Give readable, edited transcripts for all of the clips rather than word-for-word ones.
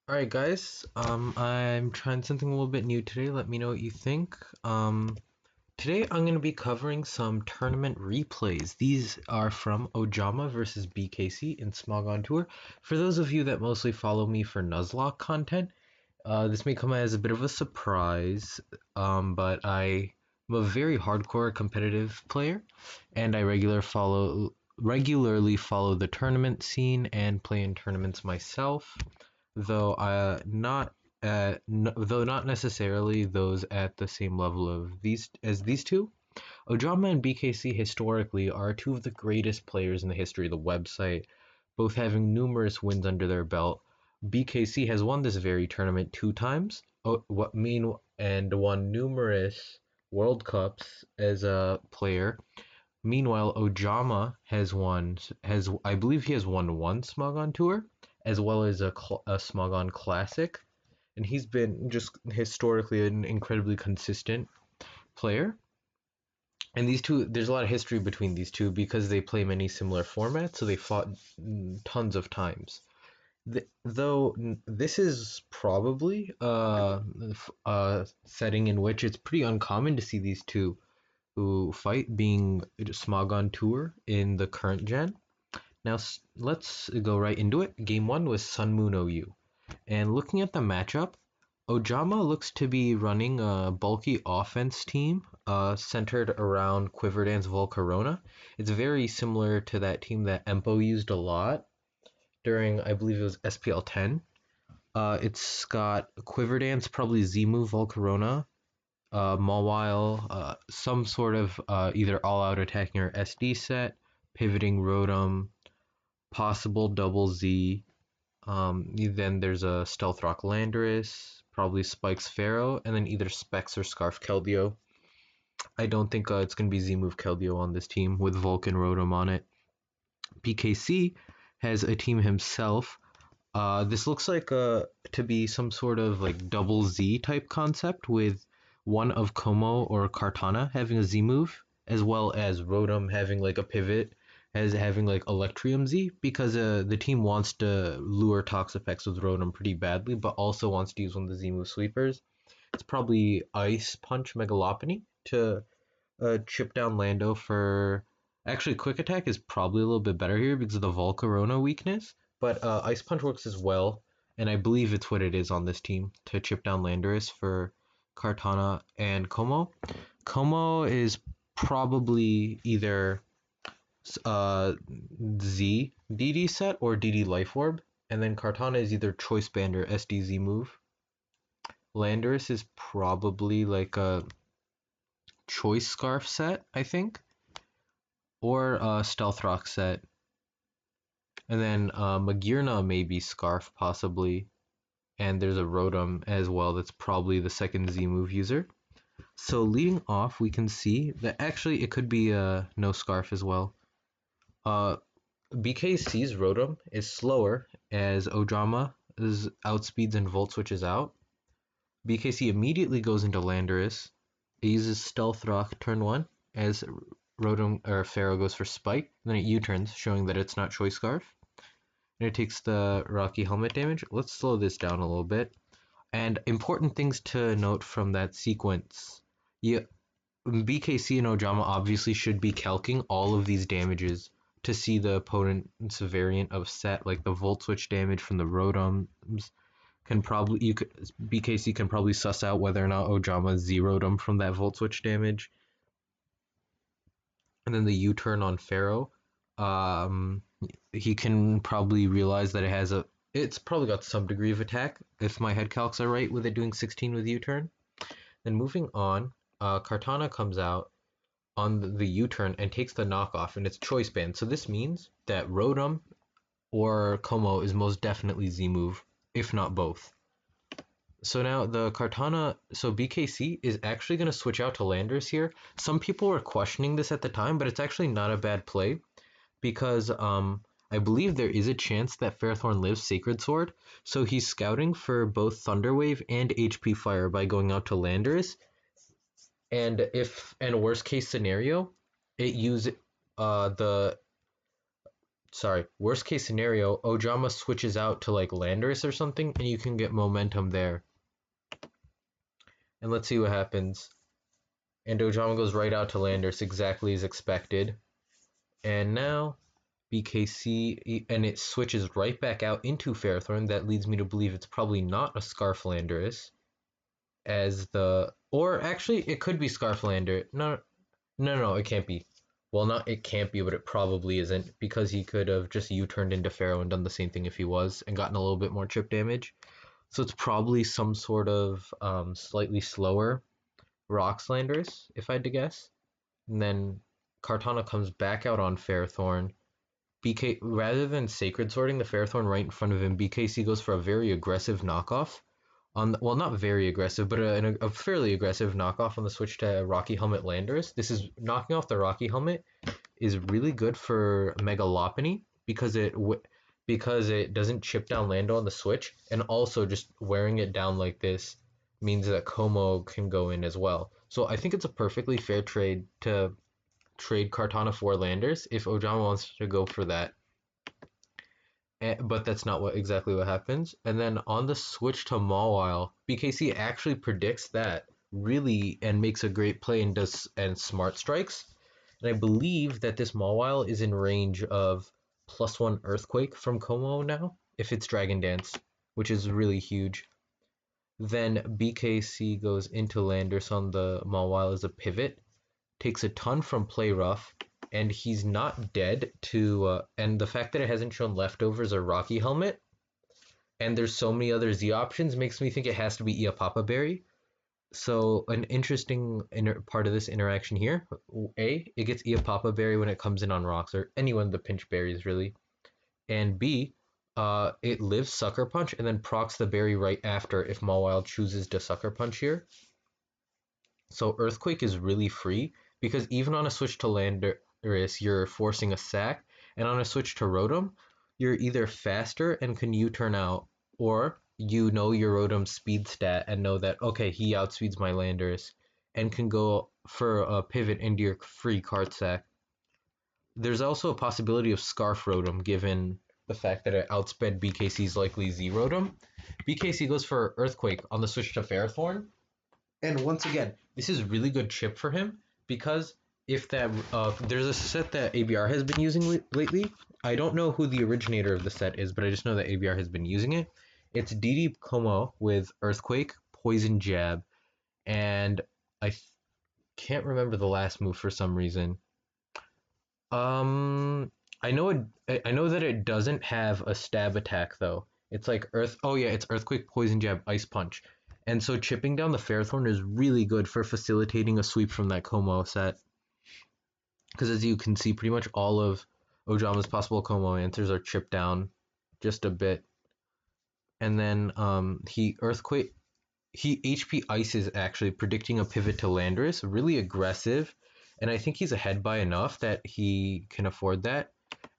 Alright guys, I'm trying something a little bit new today. Let me know what you think. Today I'm going to be covering some tournament replays. These are from Ojama versus BKC in Smogon Tour. For those of you that mostly follow me for Nuzlocke content, this may come as a bit of a surprise, but I'm a very hardcore competitive player, and I regularly follow the tournament scene and play in tournaments myself, though though not necessarily those at the same level of these two. Ojama and BKC historically are two of the greatest players in the history of the website, both having numerous wins under their belt. BKC has won this very tournament two times, and won numerous World Cups as a player. Meanwhile, Ojama has I believe he has won one Smogon Tour, as well as a Smogon Classic, and he's been just historically an incredibly consistent player. And these two, there's a lot of history between these two because they play many similar formats, so they fought tons of times. Though this is probably a setting in which it's pretty uncommon to see these two who fight, being Smogon Tour in the current gen. Now let's go right into it. Game 1 was Sun Moon OU. And looking at the matchup, Ojama looks to be running a bulky offense team centered around Quiverdance Volcarona. It's very similar to that team that Empo used a lot during, I believe it was SPL 10. It's got Quiverdance, probably Z-Move Volcarona, Mawile, some sort of either all-out attacking or SD set, pivoting Rotom, possible double Z. Then there's a Stealth Rock Landorus, probably Spikes Pharaoh, and then either Specs or Scarf Keldeo. I don't think it's going to be Z-Move Keldeo on this team with Vulcan Rotom on it. BKC has a team himself. This looks like to be some sort of like double Z type concept with one of Como or Kartana having a Z move, as well as Rotom having like a pivot, as having like Electrium Z, because the team wants to lure Toxapex with Rotom pretty badly, but also wants to use one of the Z move sweepers. It's probably Ice Punch Megalopony to chip down Lando for. Actually, Quick Attack is probably a little bit better here because of the Volcarona weakness, but Ice Punch works as well, and I believe it's what it is on this team to chip down Landorus for Kartana and Como. Como is probably either Z DD set or DD Life Orb, and then Kartana is either Choice Band or SDZ move. Landorus is probably like a Choice Scarf set, I think, or a Stealth Rock set. And then Magirna may be Scarf, possibly. And there's a Rotom as well that's probably the second Z move user. So leading off, we can see that actually it could be no Scarf as well. BKC's Rotom is slower as Ojama's outspeeds and Volt switches out. BKC immediately goes into Landorus. It uses Stealth Rock turn 1 as Rotom or Pharaoh goes for Spike. Then it U-turns, showing that it's not Choice Scarf. And it takes the Rocky Helmet damage. Let's slow this down a little bit. And important things to note from that sequence. BKC and Ojama obviously should be calcing all of these damages to see the opponent's variant of set, like the Volt Switch damage from the Rotoms. BKC can probably suss out whether or not Ojama zeroed them from that Volt Switch damage. And then the U-turn on Pharaoh. He can probably realize that it's probably got some degree of attack, if my head calcs are right, with it doing 16 with U-turn. Then moving on, Kartana comes out on the U-turn and takes the knockoff, and it's Choice Band. So this means that Rotom or Como is most definitely Z-move, if not both. So now the Kartana, so BKC is actually going to switch out to Landorus here. Some people were questioning this at the time, but it's actually not a bad play because I believe there is a chance that Fairthorn lives Sacred Sword, so he's scouting for both Thunder Wave and HP Fire by going out to Landorus. And if in a worst case scenario, it uses the sorry, worst case scenario, Ojama switches out to like Landorus or something, and you can get momentum there. And let's see what happens. And Ojama goes right out to Landorus exactly as expected. And now BKC, and it switches right back out into Fairthorn. That leads me to believe it's probably not a Scarf Landorus, as the, or actually it could be Scarf Lander. No, it can't be. Well, not it can't be, but it probably isn't, because he could have just U-turned into Pharaoh and done the same thing if he was, and gotten a little bit more chip damage. So it's probably some sort of slightly slower Rockslanders, if I had to guess. And then Kartana comes back out on Fairthorn. BK, rather than Sacred Sorting the Fairthorn right in front of him, BKC goes for a very aggressive knockoff. Well, not very aggressive, but a fairly aggressive knockoff on the switch to Rocky Helmet Landers. This is knocking off the Rocky Helmet is really good for Megalopony because it doesn't chip down Lando on the switch, and also just wearing it down like this means that Como can go in as well. So I think it's a perfectly fair trade to trade Kartana for Landers if Ojama wants to go for that. But that's not exactly what happens. And then on the switch to Mawile, BKC actually predicts that really and makes a great play and smart strikes. And I believe that this Mawile is in range of +1 Earthquake from Como now, if it's Dragon Dance, which is really huge. Then BKC goes into Landers on the Mawile as a pivot, takes a ton from Play Rough, and he's not dead to, and the fact that it hasn't shown leftovers or Rocky Helmet, and there's so many other Z options, makes me think it has to be Iapapa Berry. So an interesting part of this interaction here, it gets Iapapa Berry when it comes in on rocks, or any one of the pinch berries really, and B, it lives Sucker Punch and then procs the berry right after if Mawile chooses to Sucker Punch here. So Earthquake is really free, because even on a switch to Landorus, you're forcing a sack, and on a switch to Rotom, you're either faster and can U-turn out, or you know your Rotom's speed stat and know that, okay, he outspeeds my Landorus, and can go for a pivot into your free card sack. There's also a possibility of Scarf Rotom, given the fact that it outsped BKC's likely Z Rotom. BKC goes for Earthquake on the switch to Fairthorn, and once again, this is really good chip for him, because if that there's a set that ABR has been using lately. I don't know who the originator of the set is, but I just know that ABR has been using it. It's DD Como with Earthquake, Poison Jab, and I can't remember the last move for some reason. I know that it doesn't have a stab attack though. It's like Oh yeah, it's Earthquake, Poison Jab, Ice Punch. And so chipping down the Fairthorn is really good for facilitating a sweep from that Como set. Because as you can see, pretty much all of Ojama's possible Como answers are chipped down just a bit. And then he HP Ices, actually predicting a pivot to Landorus, really aggressive. And I think he's ahead by enough that he can afford that.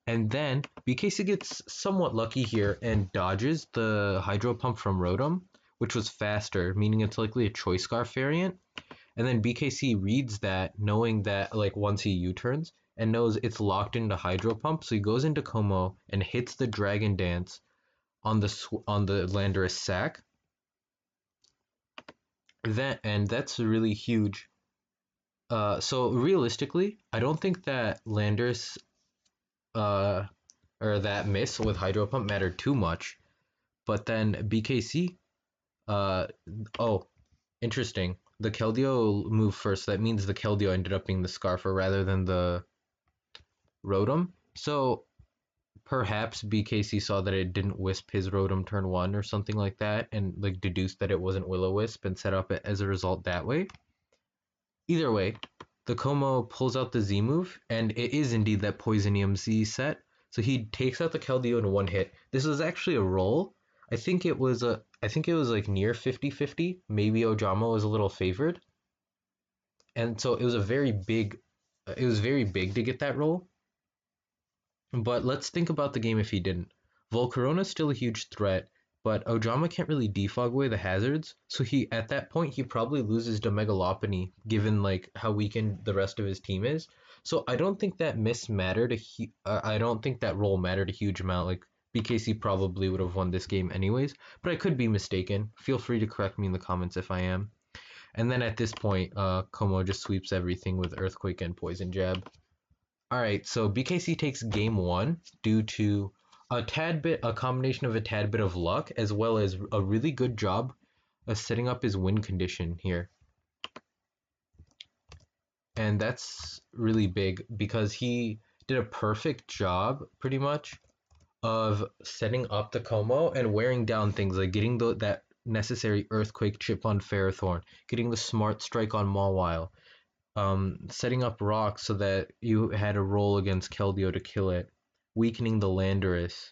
And then BKC gets somewhat lucky here and dodges the Hydro Pump from Rotom, which was faster, meaning it's likely a Choice Scarf variant. And then BKC reads that, knowing that like once he U-turns, and knows it's locked into Hydro Pump, so he goes into Como and hits the Dragon Dance on the Landorus sack. That's really huge. So realistically, I don't think that Landorus or that miss with Hydro Pump mattered too much. But then BKC, oh, interesting. The Keldeo moved first. That means the Keldeo ended up being the Scarfer rather than the Rotom. So perhaps BKC saw that it didn't Wisp his Rotom turn 1 or something like that, and like deduced that it wasn't Will-O-Wisp and set up it as a result that way. Either way, the Como pulls out the Z move, and it is indeed that Poisonium Z set. So he takes out the Keldeo in one hit. This was actually a roll. I think it was like near 50-50. Maybe Ojama was a little favored. And so it was very big to get that roll. But let's think about the game if he didn't. Volcarona's still a huge threat, but Ojama can't really defog away the hazards, so at that point he probably loses to Megalopony, given like how weakened the rest of his team is. So I don't think that miss mattered. I don't think that roll mattered a huge amount. Like BKC probably would have won this game anyways, but I could be mistaken. Feel free to correct me in the comments if I am. And then at this point, Como just sweeps everything with Earthquake and Poison Jab. All right, so BKC takes game one due to a combination of a tad bit of luck as well as a really good job of setting up his win condition here. And that's really big because he did a perfect job pretty much of setting up the Como and wearing down things like getting that necessary Earthquake chip on Ferrothorn, getting the smart strike on Mawile, setting up rocks so that you had a roll against Keldeo to kill it, weakening the Landorus,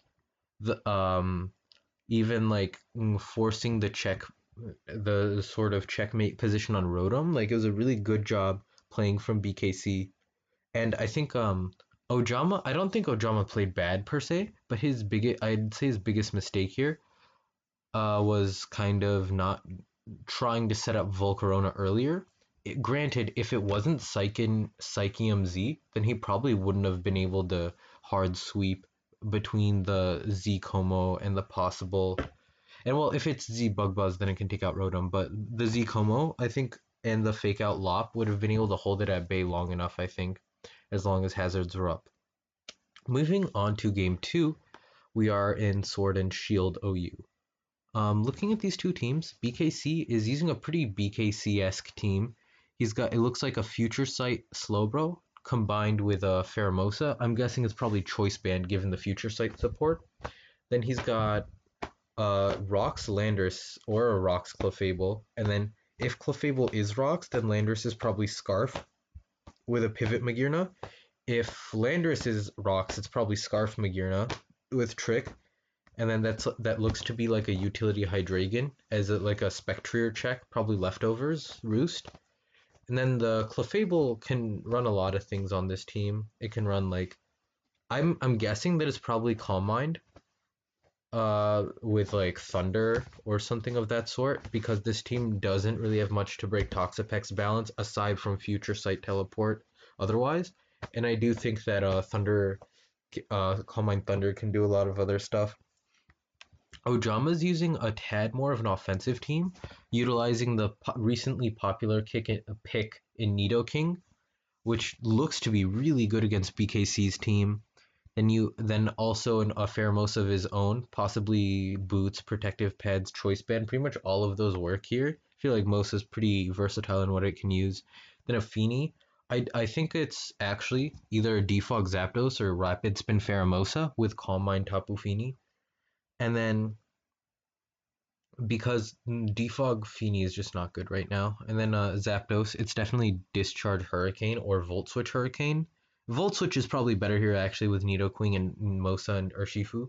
the even like forcing the sort of checkmate position on Rotom. Like it was a really good job playing from BKC, and I think Ojama. I don't think Ojama played bad per se, but I'd say his biggest mistake here was kind of not trying to set up Volcarona earlier. Granted, if it wasn't Psychium Z, then he probably wouldn't have been able to hard sweep between the Z Como and the possible. And well, if it's Z Bug Buzz, then it can take out Rotom. But the Z Como, I think, and the fake out Lop would have been able to hold it at bay long enough, I think, as long as hazards were up. Moving on to game two, we are in Sword and Shield OU. Looking at these two teams, BKC is using a pretty BKC-esque team. It looks like a Future Sight Slowbro combined with a Pheromosa. I'm guessing it's probably Choice Band given the Future Sight support. Then he's got Rocks Landorus or a Rocks Clefable. And then if Clefable is Rocks, then Landorus is probably Scarf with a Pivot Magearna. If Landorus is Rocks, it's probably Scarf Magearna with Trick. And then that looks to be like a utility Hydreigon as like a Spectrier check, probably leftovers, Roost. And then the Clefable can run a lot of things on this team. It can run like I'm guessing that it's probably Calm Mind with like Thunder or something of that sort, because this team doesn't really have much to break Toxapex's balance aside from Future Sight Teleport otherwise. And I do think that Calm Mind Thunder can do a lot of other stuff. Ojama's using a tad more of an offensive team, utilizing the recently popular pick in Nidoking, which looks to be really good against BKC's team. Then also a Pheromosa of his own, possibly Boots, Protective Pads, Choice Band. Pretty much all of those work here. I feel like Mosa's pretty versatile in what it can use. Then a Feeny. I think it's actually either a Defog Zapdos or Rapid Spin Pheromosa with Calm Mind Tapu Fini. And then because Defog Feeny is just not good right now. And then Zapdos, it's definitely Discharge Hurricane or Volt Switch Hurricane. Volt Switch is probably better here actually with Nidoqueen and Mosa and Urshifu.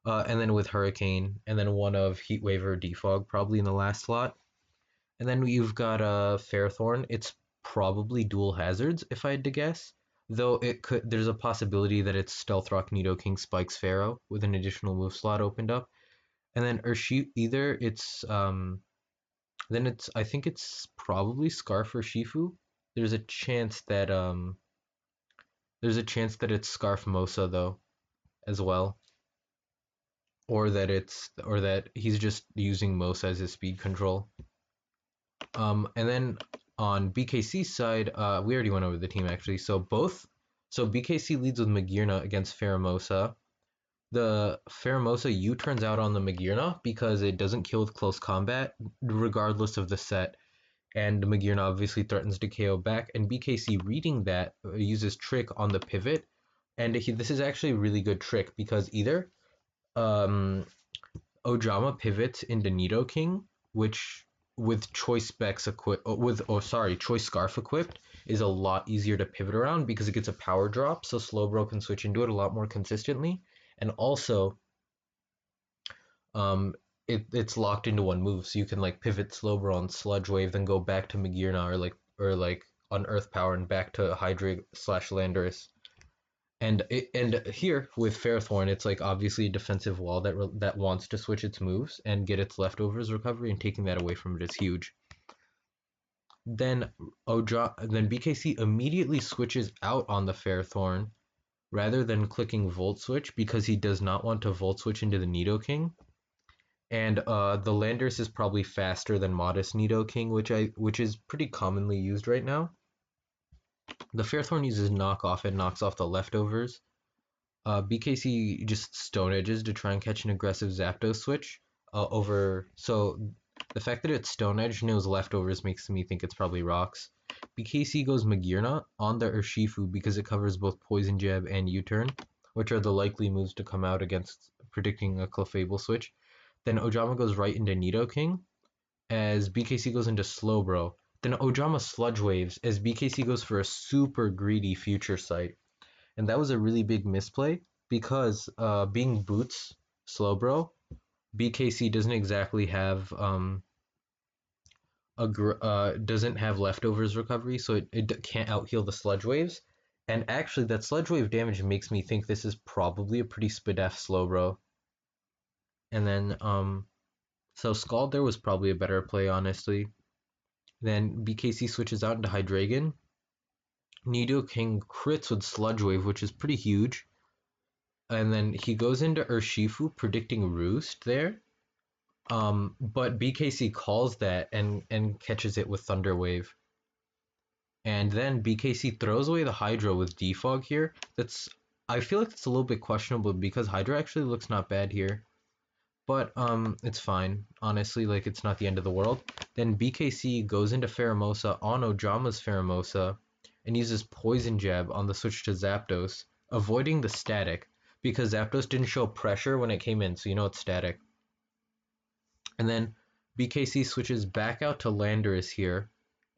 And then with Hurricane, and then one of Heatwave or Defog probably in the last slot. And then you've got Ferrothorn. It's probably dual hazards if I had to guess. Though there's a possibility that it's Stealth Rock Nidoking Spikes Pharaoh with an additional move slot opened up. And then I think it's probably Scarf or Shifu. There's a chance that it's Scarf Mosa though, as well. Or that he's just using Mosa as his speed control. And then on BKC's side, we already went over the team actually. So BKC leads with Magearna against Pheromosa. The Pheromosa U-turns out on the Magearna because it doesn't kill with close combat, regardless of the set. And Magearna obviously threatens to KO back. And BKC reading that uses Trick on the pivot. And this is actually a really good trick because either Ojama pivots into Nidoking, which with Choice Scarf equipped is a lot easier to pivot around because it gets a power drop, so Slowbro can switch into it a lot more consistently. And also, it's locked into one move, so you can like pivot Slowbro on Sludge Wave, then go back to Magearna or like on Earth Power and back to Hydreigon / Landorus. And here with Ferrothorn, it's like obviously a defensive wall that wants to switch its moves and get its leftovers recovery, and taking that away from it is huge. Then BKC immediately switches out on the Fairthorn rather than clicking Volt Switch because he does not want to Volt Switch into the Nidoking. And the Landorus is probably faster than Modest Nidoking, which is pretty commonly used right now. The Fairthorn uses Knockoff and knocks off the leftovers. BKC just Stone Edges to try and catch an aggressive Zapdos switch over. So the fact that it's Stone Edge knows leftovers makes me think it's probably Rocks. BKC goes Magearna on the Urshifu because it covers both Poison Jab and U-Turn, which are the likely moves to come out against predicting a Clefable switch. Then Ojama goes right into Nidoking as BKC goes into Slowbro. Then Ojama Sludge Waves as BKC goes for a super greedy Future Sight. And that was a really big misplay because being Boots Slowbro, BKC doesn't exactly have doesn't have leftovers recovery, so it can't out heal the Sludge Waves. And actually, that Sludge Wave damage makes me think this is probably a pretty Spadef Slowbro. And then so Scald there was probably a better play, honestly. Then BKC switches out into Hydreigon. Nidoking crits with Sludge Wave, which is pretty huge. And then he goes into Urshifu, predicting Roost there. But BKC calls that and catches it with Thunder Wave. And then BKC throws away the Hydro with Defog here. I feel like it's a little bit questionable because Hydra actually looks not bad here. But it's fine. Honestly, like it's not the end of the world. Then BKC goes into Pheromosa on Ojama's Pheromosa and uses Poison Jab on the switch to Zapdos, avoiding the static because Zapdos didn't show pressure when it came in, so you know it's static. And then BKC switches back out to Landorus here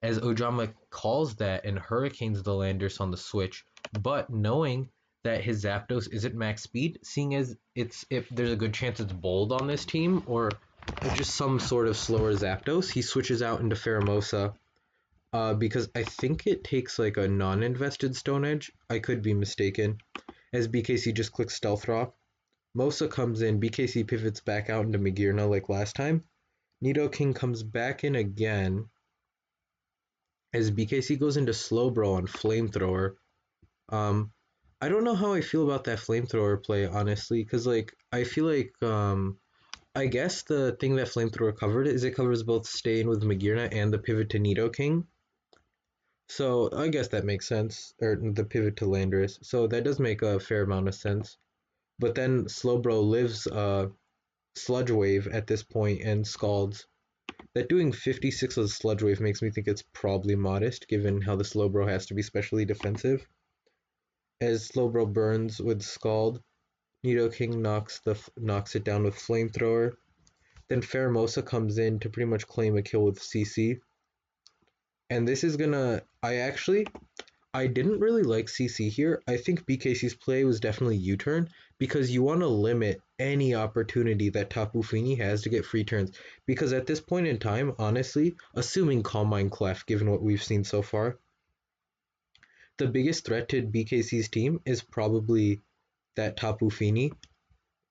as Ojama calls that and Hurricanes the Landorus on the switch, but knowing that his Zapdos isn't max speed, seeing as if there's a good chance it's bold on this team or just some sort of slower Zapdos, he switches out into Pheromosa because I think it takes like a non-invested Stone Edge. I could be mistaken. As BKC just clicks Stealth Rock. Mosa comes in, BKC pivots back out into Magearna like last time. Nidoking comes back in again as BKC goes into Slowbro on Flamethrower. I don't know how I feel about that Flamethrower play, honestly, because like I feel like I guess the thing that Flamethrower covered is it covers both staying with Magearna and the pivot to Nidoking. So I guess that makes sense, or the pivot to Landorus. So that does make a fair amount of sense. But then Slowbro lives Sludge Wave at this point and Scalds. That doing 56 of the Sludge Wave makes me think it's probably modest, given how the Slowbro has to be specially defensive. As Slowbro burns with Scald, Nidoking knocks it down with Flamethrower. Then Pheromosa comes in to pretty much claim a kill with CC. And this is gonna... I didn't really like CC here. I think BKC's play was definitely U-turn because you want to limit any opportunity that Tapu Fini has to get free turns. Because at this point in time, honestly, assuming Calm Mind Clef, given what we've seen so far, the biggest threat to BKC's team is probably that Tapu Fini,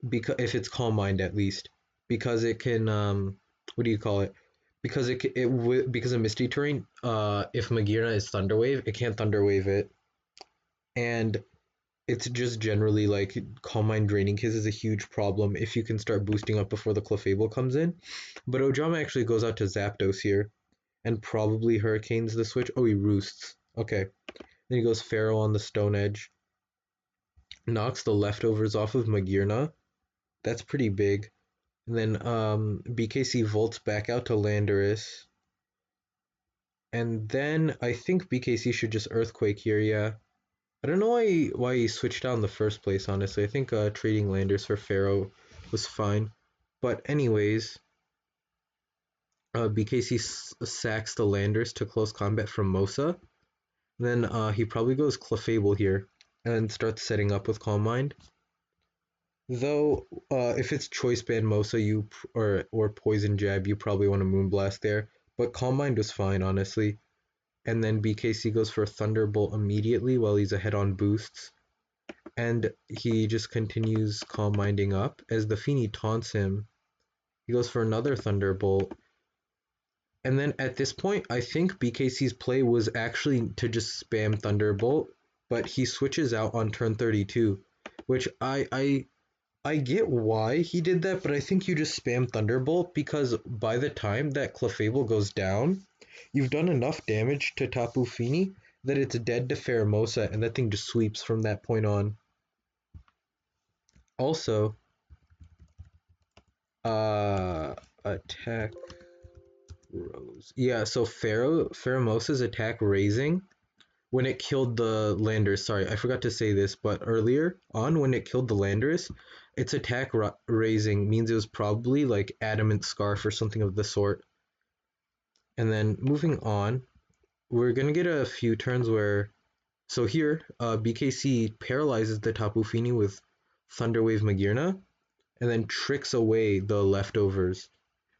because if it's Calm Mind at least, because it can what do you call it? Because because of Misty Terrain, if Magearna is Thunder Wave, it can't Thunder Wave it, and it's just generally like Calm Mind Draining Kiss is a huge problem if you can start boosting up before the Clefable comes in. But Ojama actually goes out to Zapdos here, and probably Hurricanes the switch. Oh, he Roosts. Okay, then he goes Pharaoh on the Stone Edge, knocks the leftovers off of Magearna. That's pretty big. And then BKC volts back out to Landorus. And then I think BKC should just Earthquake here, yeah. I don't know why he switched out in the first place, honestly. I think trading Landorus for Pharaoh was fine. But anyways, BKC sacks the Landorus to close combat from Mosa. Then he probably goes Clefable here and starts setting up with Calm Mind. Though, if it's Choice Band Mosa or Poison Jab, you probably want to Moonblast there. But Calm Mind was fine, honestly. And then BKC goes for a Thunderbolt immediately while he's ahead on boosts. And he just continues Calm Minding up. As the Fini taunts him, he goes for another Thunderbolt. And then at this point, I think BKC's play was actually to just spam Thunderbolt, but he switches out on turn 32, which I get why he did that, but I think you just spam Thunderbolt because by the time that Clefable goes down, you've done enough damage to Tapu Fini that it's dead to Pheromosa, and that thing just sweeps from that point on. Also, attack Rose. Yeah, so Pheromosa's attack raising when it killed the Landorus. Sorry, I forgot to say this, but earlier on when it killed the Landorus, its attack raising means it was probably like Adamant Scarf or something of the sort. And then moving on, we're gonna get a few turns where, so here, BKC paralyzes the Tapu Fini with Thunderwave Magearna, and then tricks away the leftovers,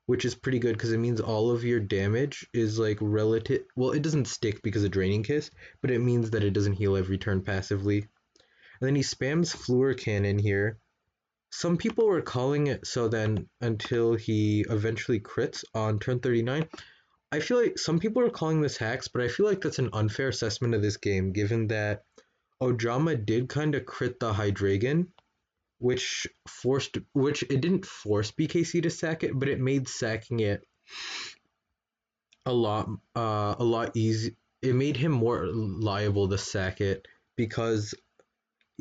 which is pretty good because it means all of your damage is like relative. Well, it doesn't stick because of Draining Kiss, but it means that it doesn't heal every turn passively. And then he spams Fluor Cannon here. Some people were calling it so then until he eventually crits on turn 39. I feel like some people are calling this hacks, but I feel like that's an unfair assessment of this game given that Ojama did kind of crit the Hydreigon, which it didn't force BKC to sack it, but it made sacking it a lot easy. It made him more liable to sack it because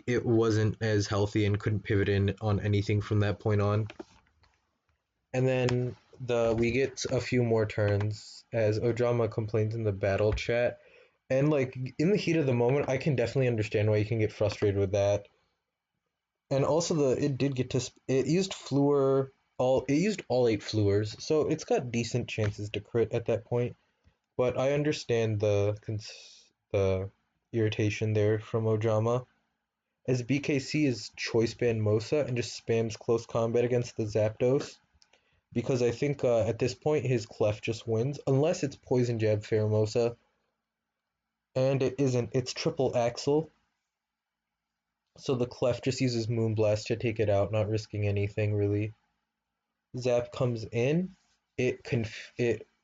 it wasn't as healthy and couldn't pivot in on anything from that point on. And then we get a few more turns as Ojama complains in the battle chat. And like in the heat of the moment, I can definitely understand why you can get frustrated with that. And also it did get to it used all 8 Fluors, so it's got decent chances to crit at that point. But I understand the irritation there from Ojama, as BKC is choice band Mosa and just spams close combat against the Zapdos, because I think at this point his Clef just wins, unless it's Poison Jab Pheromosa, and it isn't, it's triple Axle, so the Clef just uses Moonblast to take it out, not risking anything really. Zap comes in, it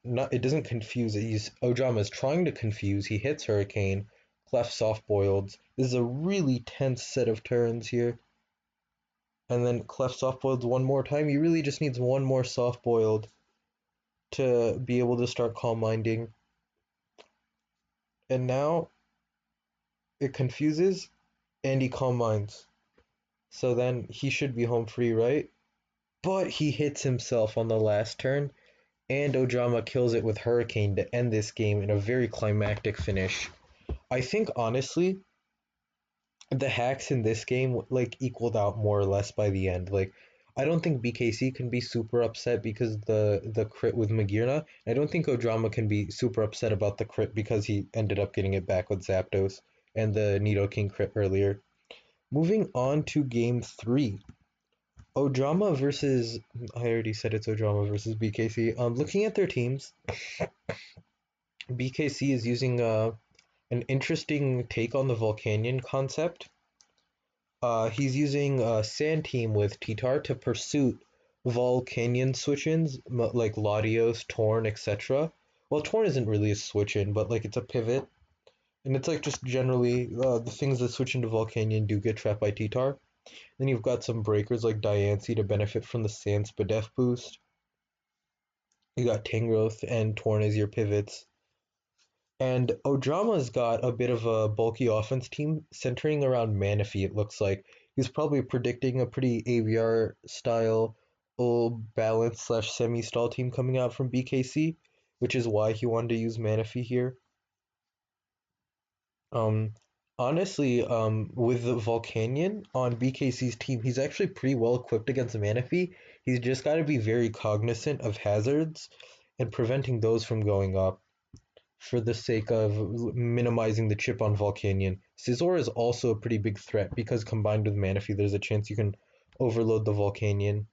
doesn't confuse it. Ojama is trying to confuse. He hits Hurricane, Clef soft boiled. This is a really tense set of turns here. And then Clef soft boiled one more time. He really just needs one more soft boiled to be able to start calm minding. And now it confuses and he calm minds. So then he should be home free, right? But he hits himself on the last turn, and Ojama kills it with Hurricane to end this game in a very climactic finish. I think honestly, the hacks in this game like equaled out more or less by the end. Like, I don't think BKC can be super upset because the crit with Magearna. I don't think Ojama can be super upset about the crit because he ended up getting it back with Zapdos and the Nidoking crit earlier. Moving on to game 3. Ojama versus, I already said it's Ojama versus BKC. Looking at their teams, BKC is using an interesting take on the Volcanion concept. He's using Sand Team with Titar to pursue Volcanion switch-ins like Latios, Torn, etc. Well, Torn isn't really a switch-in, but like it's a pivot, and it's like just generally the things that switch into Volcanion do get trapped by Titar. Then you've got some breakers like Diancie to benefit from the Sand Spadef boost. You got Tangrowth and Torn as your pivots. And Ojama's got a bit of a bulky offense team centering around Manaphy, it looks like. He's probably predicting a pretty AVR style balance slash semi-stall team coming out from BKC, which is why he wanted to use Manaphy here. Um, Honestly, with the Volcanion on BKC's team, he's actually pretty well equipped against Manaphy. He's just got to be very cognizant of hazards and preventing those from going up for the sake of minimizing the chip on Volcanion. Scizor is also a pretty big threat because combined with Manaphy, there's a chance you can overload the Volcanion.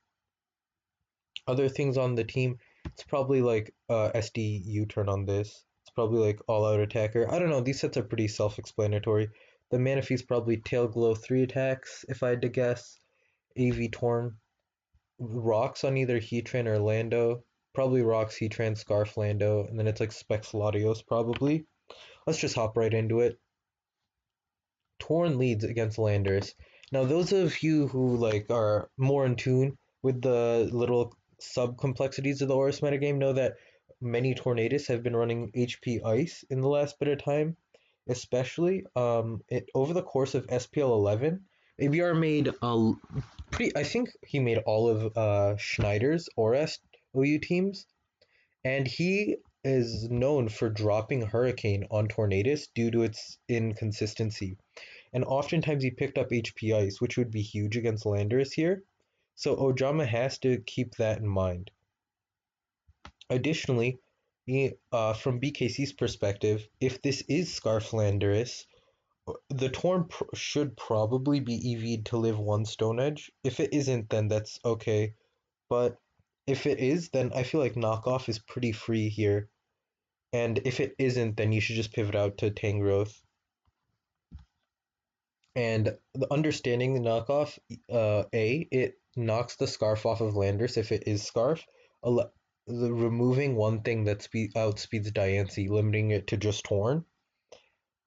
Other things on the team, it's probably like SD U-turn on this. It's probably like all-out attacker. I don't know, these sets are pretty self-explanatory. The Manaphy's probably Tail Glow 3 attacks, if I had to guess. AV Torn. Rocks on either Heatran or Lando. Probably Rocks, Heatran, Scarf, Lando, and then it's like Specs Latios probably. Let's just hop right into it. Torn leads against Landers. Now, those of you who like are more in tune with the little sub complexities of the Horus metagame know that many Tornadus have been running HP Ice in the last bit of time, especially over the course of SPL 11. ABR made a pretty. I think he made all of Schneider's ORS OU teams, and he is known for dropping Hurricane on Tornadus due to its inconsistency. And oftentimes he picked up HP Ice, which would be huge against Landorus here. So Ojama has to keep that in mind. Additionally, from BKC's perspective, if this is Scarf Landorus, the Torn should probably be EV'd to live one Stone Edge. If it isn't, then that's okay. But if it is, then I feel like Knockoff is pretty free here. And if it isn't, then you should just pivot out to Tangrowth. And the understanding the knockoff, it knocks the Scarf off of Landers if it is Scarf. The removing one thing that outspeeds Diancie, limiting it to just Torn.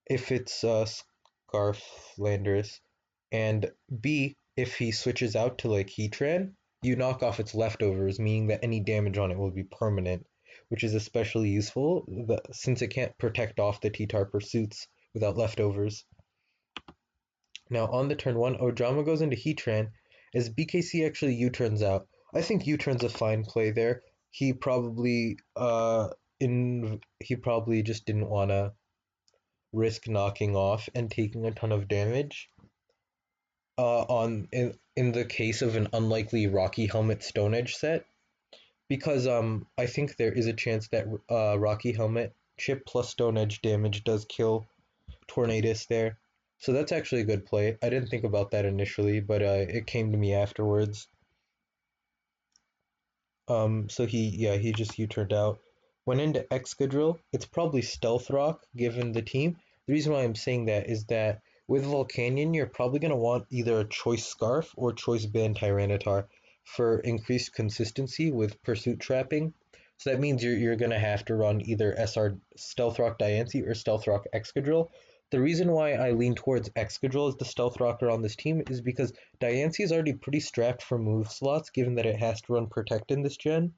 If it's Scarf Landers, and B, if he switches out to like Heatran, you knock off its leftovers, meaning that any damage on it will be permanent, which is especially useful since it can't protect off the T-Tar pursuits without leftovers. Now on the turn 1, Ojama goes into Heatran as BKC actually U-turns out. I think U-turn's a fine play there. He probably just didn't want to risk knocking off and taking a ton of damage. In the case of an unlikely Rocky Helmet Stone Edge set, because I think there is a chance that Rocky Helmet chip plus Stone Edge damage does kill Tornadus there. So that's actually a good play. I didn't think about that initially, but it came to me afterwards. So he just U-turned out. Went into Excadrill. It's probably Stealth Rock given the team. The reason why I'm saying that is that with Volcanion, you're probably going to want either a Choice Scarf or Choice Band Tyranitar for increased consistency with Pursuit Trapping. So that means you're going to have to run either SR Stealth Rock Diancie or Stealth Rock Excadrill. The reason why I lean towards Excadrill as the Stealth Rocker on this team is because Diancie is already pretty strapped for move slots, given that it has to run Protect in this gen.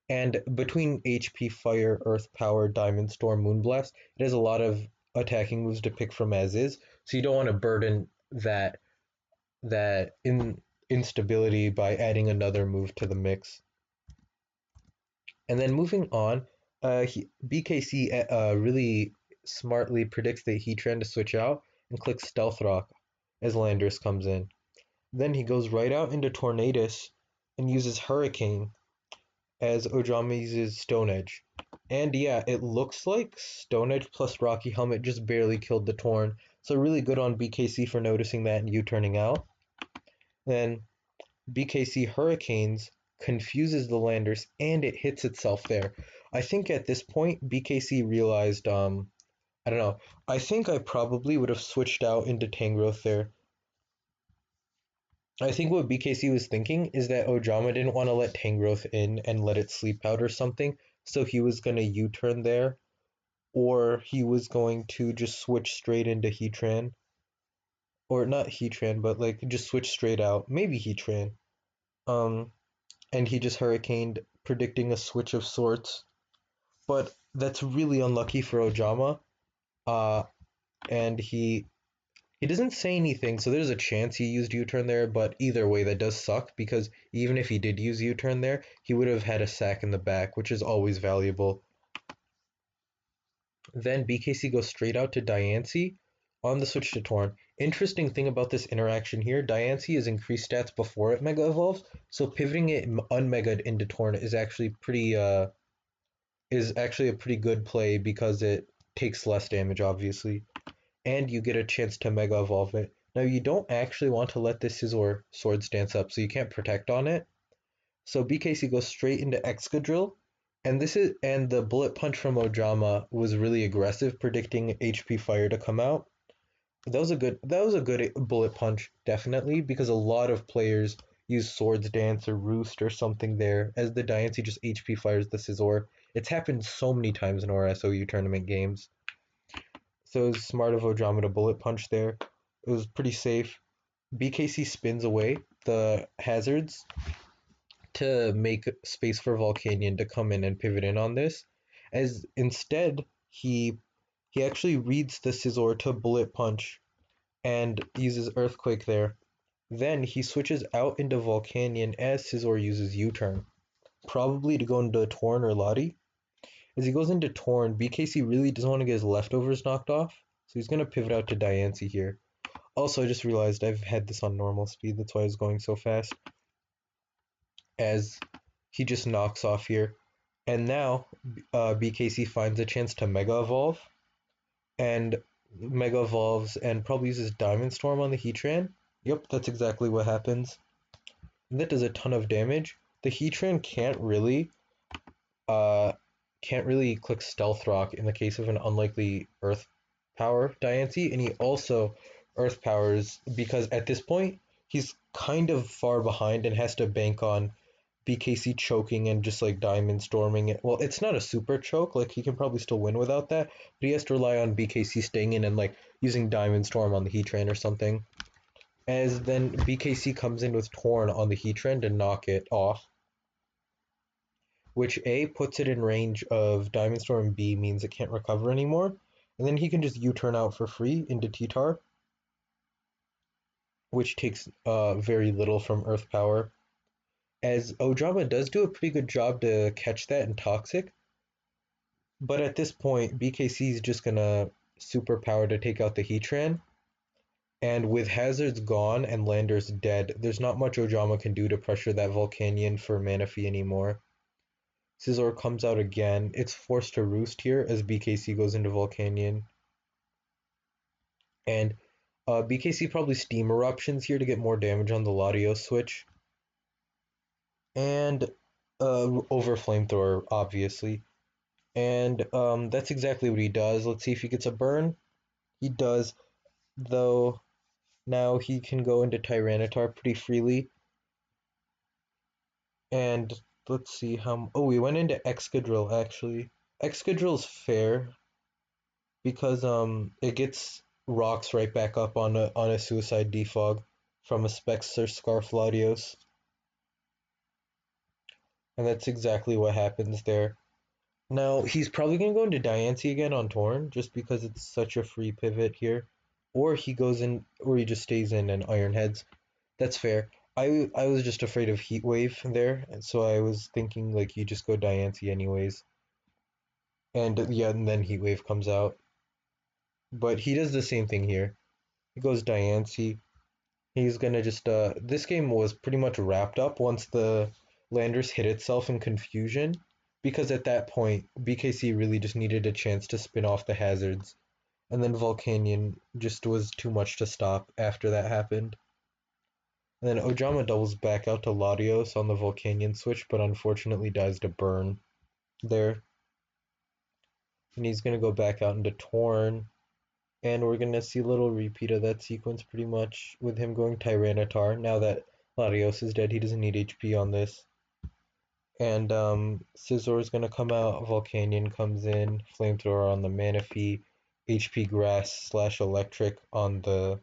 And between HP, Fire, Earth Power, Diamond Storm, Moonblast, it has a lot of attacking moves to pick from as is, so you don't want to burden that instability by adding another move to the mix. And then moving on, BKC really smartly predicts that Heatran to switch out and clicks Stealth Rock as Landorus comes in. Then he goes right out into Tornadus and uses Hurricane as Ojama uses Stone Edge. And yeah, it looks like Stone Edge plus Rocky Helmet just barely killed the Torn, so really good on BKC for noticing that and U-turning out. Then BKC Hurricanes confuses the Landers and it hits itself there. I think at this point BKC realized I don't know. I think I probably would have switched out into Tangrowth there. I think what BKC was thinking is that Ojama didn't want to let Tangrowth in and let it sleep out or something, so he was going to U-turn there, or he was going to just switch straight into Heatran. Or not Heatran, but like just switch straight out. Maybe Heatran. And he just Hurricaned, predicting a switch of sorts. But that's really unlucky for Ojama. And he doesn't say anything, so there's a chance he used U-turn there, but either way, that does suck, because even if he did use U-turn there, he would have had a sack in the back, which is always valuable. Then BKC goes straight out to Diancie on the switch to Torn. Interesting thing about this interaction here, Diancie is increased stats before it Mega Evolves, so pivoting it unmega'd into Torn is actually a pretty good play because it takes less damage, obviously, and you get a chance to Mega Evolve it. Now you don't actually want to let this Scizor Sword stance up, so you can't protect on it. So BKC goes straight into Excadrill, and the Bullet Punch from Ojama was really aggressive, predicting HP Fire to come out. That was a good Bullet Punch, definitely, because a lot of players use Swords Dance or Roost or something there, as the Diancie just HP fires the Scizor. It's happened so many times in our SOU tournament games. So it was smart of Ojama to Bullet Punch there. It was pretty safe. BKC spins away the hazards to make space for Volcanion to come in and pivot in on this, as instead he actually reads the Scizor to Bullet Punch and uses Earthquake there. Then he switches out into Volcanion as Scizor uses U-turn, probably to go into Torn or Lottie. As he goes into Torn, BKC really doesn't want to get his leftovers knocked off, so he's going to pivot out to Diancie here. Also, I just realized I've had this on normal speed, that's why I was going so fast. As he just knocks off here. And now BKC finds a chance to Mega Evolve, and Mega Evolves and probably uses Diamond Storm on the Heatran. Yep, that's exactly what happens. And that does a ton of damage. The Heatran can't really click Stealth Rock in the case of an unlikely Earth Power Diancie, and he also Earth Powers because at this point he's kind of far behind and has to bank on BKC choking and just like Diamond Storming it. Well, it's not a super choke, like he can probably still win without that, but he has to rely on BKC staying in and like using Diamond Storm on the Heatran or something. As then BKC comes in with Torn on the Heatran to knock it off, which A puts it in range of Diamond Storm, and B means it can't recover anymore. And then he can just U-turn out for free into T-Tar, which takes very little from Earth Power. As Ojama does do a pretty good job to catch that in Toxic, but at this point BKC is just gonna superpower to take out the Heatran. And with hazards gone and Landers dead, there's not much Ojama can do to pressure that Volcanion for Manaphy anymore. Scizor comes out again. It's forced to roost here as BKC goes into Volcanion. And BKC probably Steam Eruptions here to get more damage on the Latios switch. And over Flamethrower, obviously. And that's exactly what he does. Let's see if he gets a burn. He does, though now he can go into Tyranitar pretty freely. And let's see how... Oh, we went into Excadrill, actually. Excadrill's fair because it gets rocks right back up on a Suicide Defog from a Specs or Scarf Latios. And that's exactly what happens there. Now, he's probably going to go into Diancie again on Torn, just because it's such a free pivot here. Or he goes in, or he just stays in and Iron Heads. That's fair. I was just afraid of Heat Wave there, and so I was thinking like you just go Diancie anyways. And yeah, and then Heat Wave comes out. But he does the same thing here. He goes Diancie. He's gonna just this game was pretty much wrapped up once the Landers hit itself in confusion, because at that point BKC really just needed a chance to spin off the hazards, and then Volcanion just was too much to stop after that happened. And then Ojama doubles back out to Latios on the Volcanion switch, but unfortunately dies to burn there. And he's gonna go back out into Torn. And we're gonna see a little repeat of that sequence pretty much with him going Tyranitar. Now that Latios is dead, he doesn't need HP on this. And Scizor is gonna come out, Volcanion comes in, Flamethrower on the Manaphy, HP Grass / Electric on the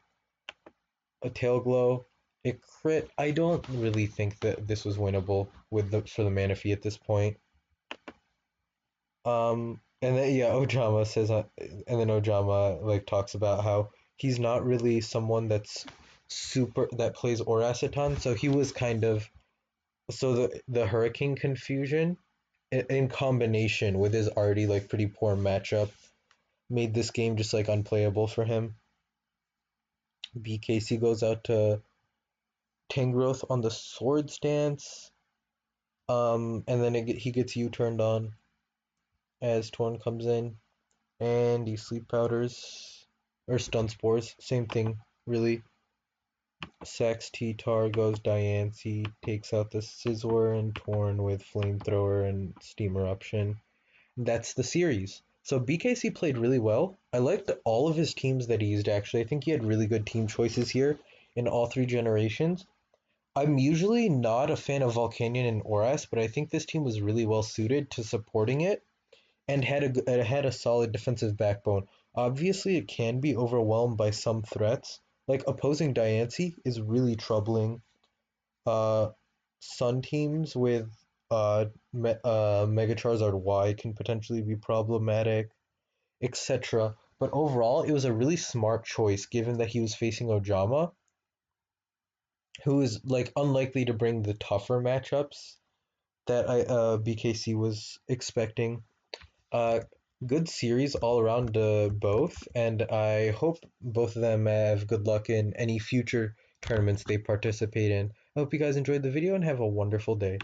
Tail Glow. It crit. I don't really think that this was winnable with for the Manaphy at this point. And then yeah, Ojama says, and then Ojama like talks about how he's not really someone that's that plays Oraceton, so he was kind of the Hurricane confusion in combination with his already like pretty poor matchup made this game just like unplayable for him. BKC goes out to Tangrowth on the Sword Stance, and then he gets U-turned on as Torn comes in, and he Sleep Powders, or Stun Spores, same thing, really. Sax T-Tar goes Diancie, takes out the Scizor and Torn with Flamethrower and Steam Eruption. That's the series. So BKC played really well. I liked all of his teams that he used, actually. I think he had really good team choices here in all three generations. I'm usually not a fan of Volcanion and Oras, but I think this team was really well suited to supporting it and had a solid defensive backbone. Obviously, it can be overwhelmed by some threats. Like opposing Diancie is really troubling. Uh, Sun teams with Mega Charizard Y can potentially be problematic, etc. But overall, it was a really smart choice given that he was facing Ojama, who is like unlikely to bring the tougher matchups that BKC was expecting. Uh, Good series all around both, and I hope both of them have good luck in any future tournaments they participate in. I hope you guys enjoyed the video and have a wonderful day.